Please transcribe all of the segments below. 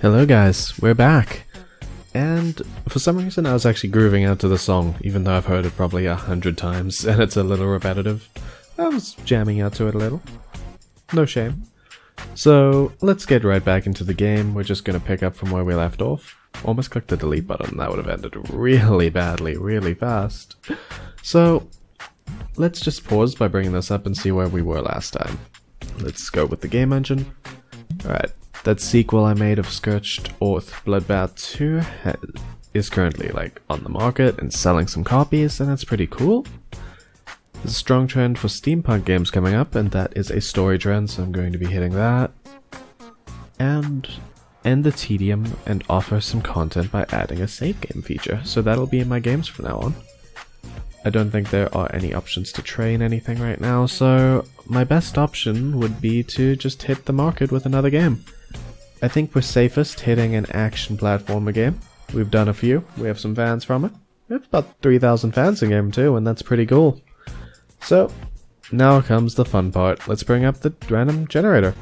Hello guys, we're back! And for some reason I was actually grooving out to the song, even though I've heard it probably 100 times and it's a little repetitive. I was jamming out to it a little. No shame. So let's get right back into the game. We're just gonna pick up from where we left off. Almost clicked the delete button, that would have ended really badly, really fast. So let's just pause by bringing this up and see where we were last time. Let's go with the game engine. Alright. That sequel I made of Scorched Earth Bloodbath 2 is currently on the market and selling some copies, and that's pretty cool. There's a strong trend for steampunk games coming up, and that is a story trend, so I'm going to be hitting that. And end the tedium and offer some content by adding a save game feature, so that'll be in my games from now on. I don't think there are any options to train anything right now, so my best option would be to just hit the market with another game. I think we're safest hitting an action platformer game. We've done a few, we have some fans from it. We have about 3,000 fans in game too, and that's pretty cool. So, now comes the fun part. Let's bring up the random generator.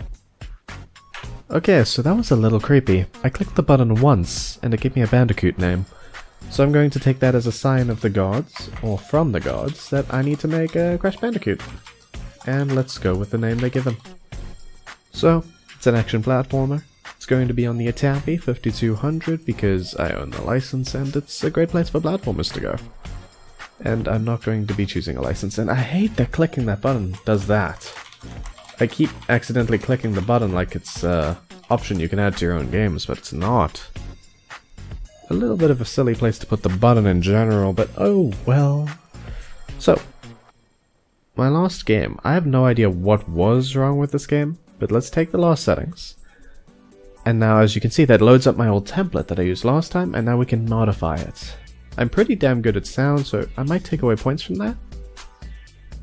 Okay, so that was a little creepy. I clicked the button once, and it gave me a Bandicoot name. So I'm going to take that as a sign of the gods, or from the gods, that I need to make a Crash Bandicoot. And let's go with the name they give him. So, it's an action platformer. It's going to be on the Atari 5200 because I own the license and it's a great place for platformers to go. And I'm not going to be choosing a license, and I hate that clicking that button does that. I keep accidentally clicking the button like it's an option you can add to your own games, but it's not. A little bit of a silly place to put the button in general, but oh well. So, my last game. I have no idea what was wrong with this game, but let's take the last settings. And now, as you can see, that loads up my old template that I used last time, and now we can modify it. I'm pretty damn good at sound, so I might take away points from that.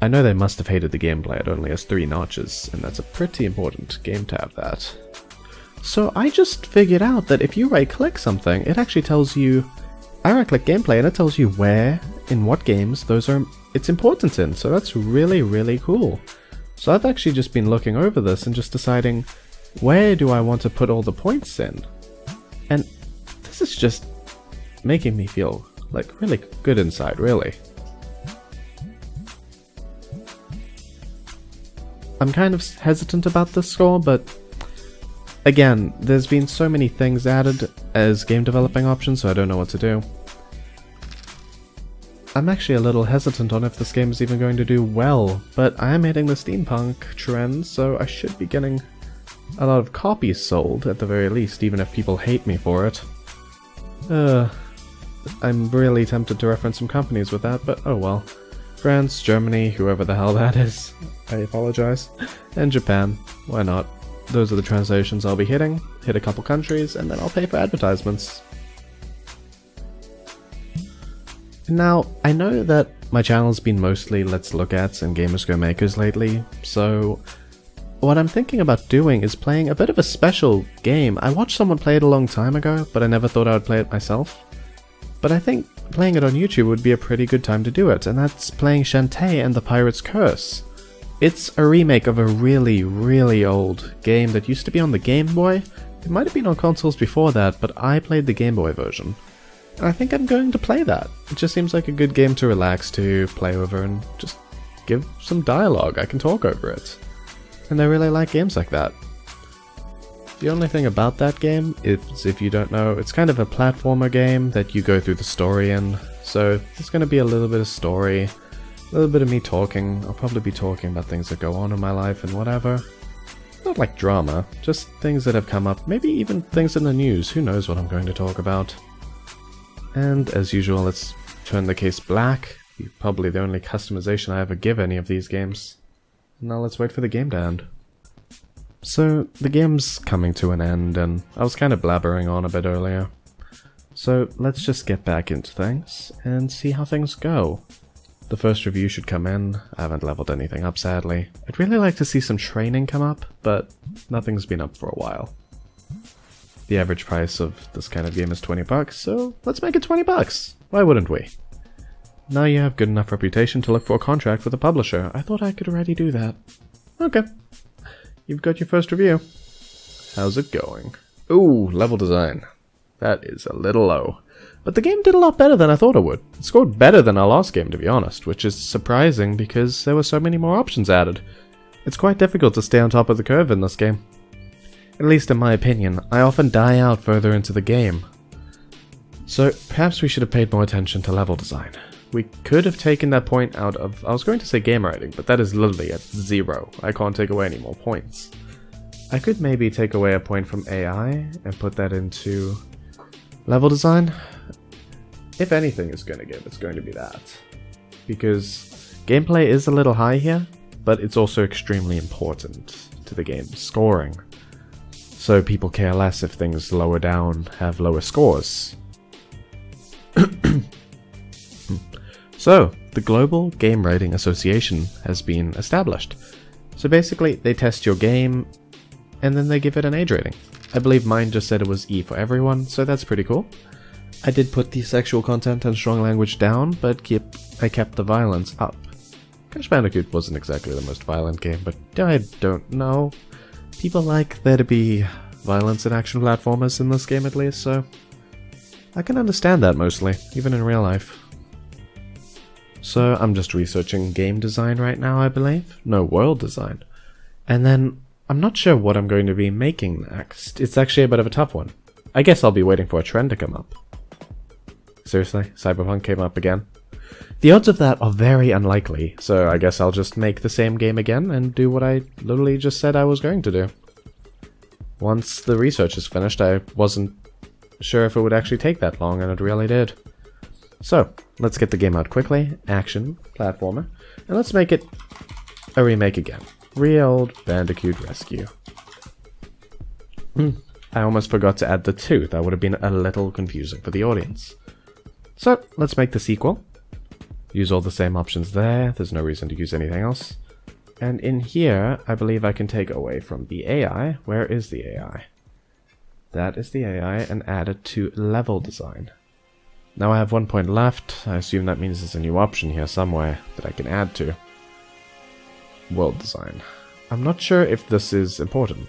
I know they must have hated the gameplay, it only has 3 notches, and that's a pretty important game to have that. So I just figured out that if you right-click something, it actually tells you... I right-click gameplay, and it tells you where, in what games, it's important in, so that's really, really cool. So I've actually just been looking over this and just deciding... where do I want to put all the points in? And this is just making me feel really good inside, really. I'm kind of hesitant about this score, but again, there's been so many things added as game developing options, so I don't know what to do. I'm actually a little hesitant on if this game is even going to do well, but I am hitting the steampunk trend, so I should be getting a lot of copies sold, at the very least, even if people hate me for it. I'm really tempted to reference some companies with that, but oh well. France, Germany, whoever the hell that is, I apologize. And Japan, why not? Those are the translations I'll be hitting, hit a couple countries, and then I'll pay for advertisements. Now, I know that my channel's been mostly Let's Look Ats and GamersGoMakers lately, so... what I'm thinking about doing is playing a bit of a special game. I watched someone play it a long time ago, but I never thought I would play it myself. But I think playing it on YouTube would be a pretty good time to do it, and that's playing Shantae and the Pirate's Curse. It's a remake of a really, really old game that used to be on the Game Boy. It might have been on consoles before that, but I played the Game Boy version. And I think I'm going to play that. It just seems like a good game to relax to, play over, and just give some dialogue. I can talk over it. And I really like games like that. The only thing about that game is, if you don't know, it's kind of a platformer game that you go through the story in. So there's going to be a little bit of story, a little bit of me talking. I'll probably be talking about things that go on in my life and whatever. Not like drama, just things that have come up, maybe even things in the news. Who knows what I'm going to talk about. And as usual, let's turn the case black. Probably the only customization I ever give any of these games. Now let's wait for the game to end. So, the game's coming to an end, and I was kind of blabbering on a bit earlier. So, let's just get back into things, and see how things go. The first review should come in. I haven't leveled anything up, sadly. I'd really like to see some training come up, but nothing's been up for a while. The average price of this kind of game is $20, so let's make it $20! Why wouldn't we? Now you have good enough reputation to look for a contract with a publisher. I thought I could already do that. Okay. You've got your first review. How's it going? Ooh, level design. That is a little low. But the game did a lot better than I thought it would. It scored better than our last game, to be honest, which is surprising because there were so many more options added. It's quite difficult to stay on top of the curve in this game. At least in my opinion, I often die out further into the game. So perhaps we should have paid more attention to level design. We could have taken that point out of, I was going to say game writing, but that is literally at 0. I can't take away any more points. I could maybe take away a point from AI and put that into level design. If anything is going to give, it's going to be that. Because gameplay is a little high here, but it's also extremely important to the game's scoring. So people care less if things lower down have lower scores. So, the Global Game Rating Association has been established. So basically, they test your game, and then they give it an age rating. I believe mine just said it was E for everyone, so that's pretty cool. I did put the sexual content and strong language down, but I kept the violence up. Crash Bandicoot wasn't exactly the most violent game, but I don't know. People like there to be violence in action platformers in this game at least, so I can understand that mostly, even in real life. So I'm just researching game design right now, I believe. No, world design. And then I'm not sure what I'm going to be making next. It's actually a bit of a tough one. I guess I'll be waiting for a trend to come up. Seriously, Cyberpunk came up again. The odds of that are very unlikely, so I guess I'll just make the same game again and do what I literally just said I was going to do. Once the research is finished, I wasn't sure if it would actually take that long, and it really did. So, let's get the game out quickly. Action, platformer, and let's make it a remake again. Re-old Bandicoot Rescue. I almost forgot to add the 2. That would have been a little confusing for the audience. So, let's make the sequel. Use all the same options there. There's no reason to use anything else. And in here, I believe I can take away from the AI. Where is the AI? That is the AI, and add it to level design. Now I have 1 point left. I assume that means there's a new option here somewhere that I can add to. World design. I'm not sure if this is important.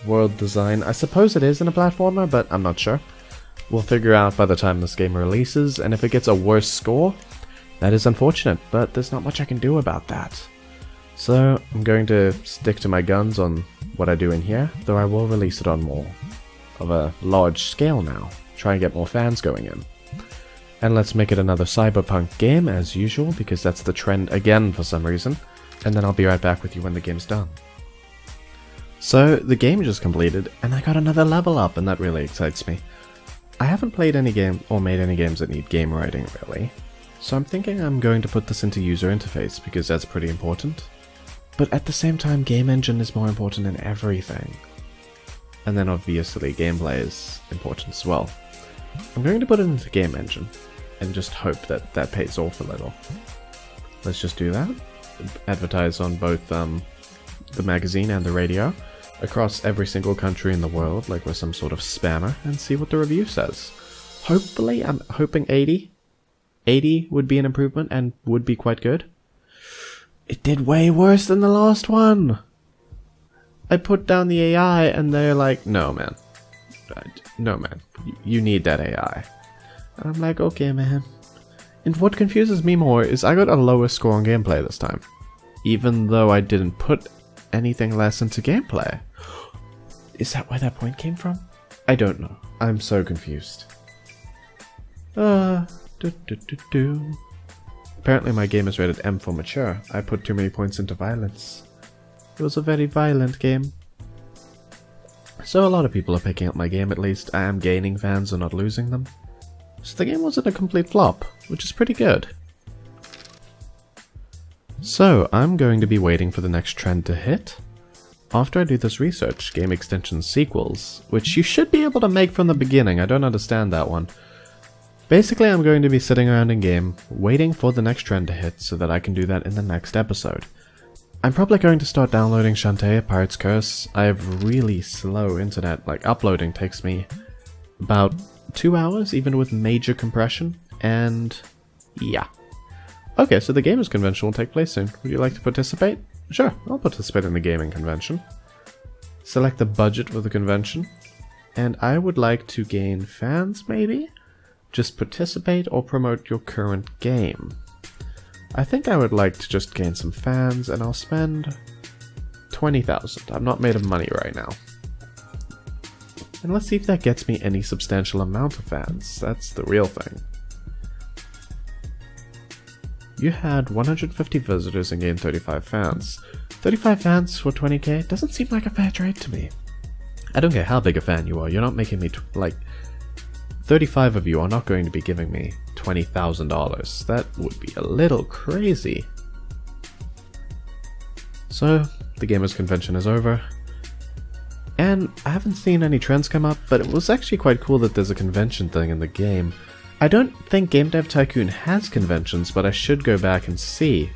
World design. I suppose it is in a platformer, but I'm not sure. We'll figure out by the time this game releases, and if it gets a worse score, that is unfortunate, but there's not much I can do about that. So I'm going to stick to my guns on what I do in here, though I will release it on more of a large scale now. Try and get more fans going in. And let's make it another Cyberpunk game as usual, because that's the trend again for some reason, and then I'll be right back with you when the game's done. So the game just completed, and I got another level up, and that really excites me. I haven't played any game or made any games that need game writing really, so I'm thinking I'm going to put this into user interface because that's pretty important. But at the same time, game engine is more important than everything. And then obviously gameplay is important as well. I'm going to put it into game engine and just hope that that pays off a little. Let's just do that. Advertise on both the magazine and the radio across every single country in the world, like we're some sort of spammer, and see what the review says. Hopefully, I'm hoping 80. 80 would be an improvement and would be quite good. It did way worse than the last one. I put down the AI and they're like, no man. No man, you need that AI. And I'm like, okay man. And what confuses me more is I got a lower score on gameplay this time. Even though I didn't put anything less into gameplay. Is that where that point came from? I don't know. I'm so confused. Apparently my game is rated M for mature. I put too many points into violence. It was a very violent game. So a lot of people are picking up my game, at least. I am gaining fans and not losing them. So the game wasn't a complete flop, which is pretty good. So I'm going to be waiting for the next trend to hit. After I do this research, game extension sequels, which you should be able to make from the beginning. I don't understand that one. Basically, I'm going to be sitting around in game, waiting for the next trend to hit so that I can do that in the next episode. I'm probably going to start downloading Shantae, Pirate's Curse. I have really slow internet, like uploading takes me about 2 hours, even with major compression, and yeah. Okay, so the Gamers Convention will take place soon. Would you like to participate? Sure, I'll participate in the gaming convention. select the budget for the convention, and I would like to gain fans maybe? Just participate or promote your current game. I think I would like to just gain some fans, and I'll spend 20,000. I'm not made of money right now. And let's see if that gets me any substantial amount of fans. That's the real thing. You had 150 visitors and gained 35 fans. 35 fans for 20k doesn't seem like a fair trade to me. I don't care how big a fan you are, you're not making me, 35 of you are not going to be giving me $20,000. That would be a little crazy. So, the Gamers Convention is over. And I haven't seen any trends come up, but it was actually quite cool that there's a convention thing in the game. I don't think Game Dev Tycoon has conventions, but I should go back and see.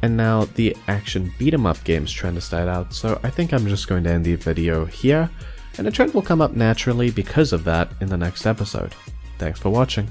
And now the action beat-em-up games trend has died out, so I think I'm just going to end the video here, and a trend will come up naturally because of that in the next episode. Thanks for watching.